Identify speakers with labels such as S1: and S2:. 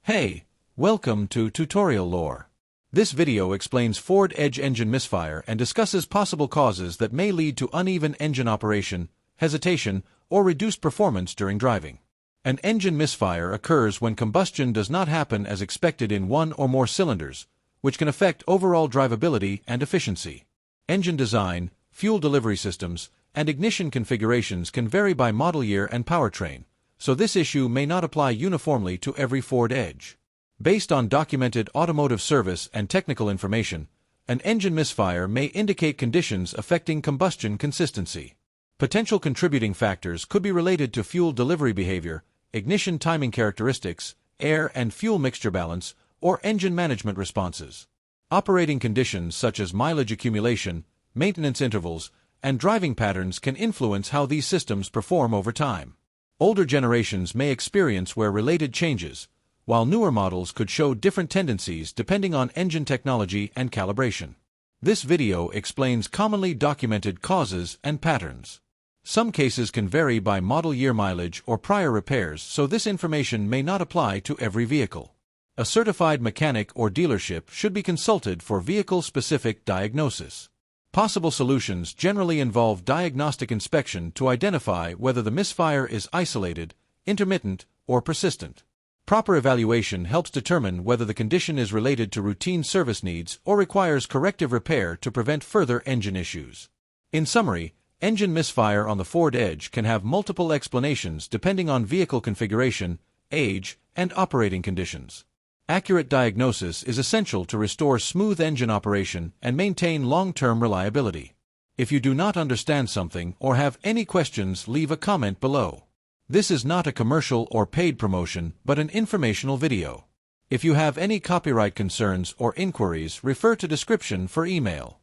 S1: Hey, welcome to Tutorial Lore. This video explains Ford Edge engine misfire and discusses possible causes that may lead to uneven engine operation, hesitation, or reduced performance during driving. An engine misfire occurs when combustion does not happen as expected in one or more cylinders, which can affect overall drivability and efficiency. Engine design, fuel delivery systems, and ignition configurations can vary by model year and powertrain, so this issue may not apply uniformly to every Ford Edge. Based on documented automotive service and technical information, an engine misfire may indicate conditions affecting combustion consistency. Potential contributing factors could be related to fuel delivery behavior, ignition timing characteristics, air and fuel mixture balance, or engine management responses. Operating conditions such as mileage accumulation, maintenance intervals, and driving patterns can influence how these systems perform over time. Older generations may experience wear-related changes, while newer models could show different tendencies depending on engine technology and calibration. This video explains commonly documented causes and patterns. Some cases can vary by model year mileage or prior repairs, so this information may not apply to every vehicle. A certified mechanic or dealership should be consulted for vehicle-specific diagnosis. Possible solutions generally involve diagnostic inspection to identify whether the misfire is isolated, intermittent, or persistent. Proper evaluation helps determine whether the condition is related to routine service needs or requires corrective repair to prevent further engine issues. In summary, engine misfire on the Ford Edge can have multiple explanations depending on vehicle configuration, age, and operating conditions. Accurate diagnosis is essential to restore smooth engine operation and maintain long-term reliability. If you do not understand something or have any questions, leave a comment below. This is not a commercial or paid promotion, but an informational video. If you have any copyright concerns or inquiries, refer to description for email.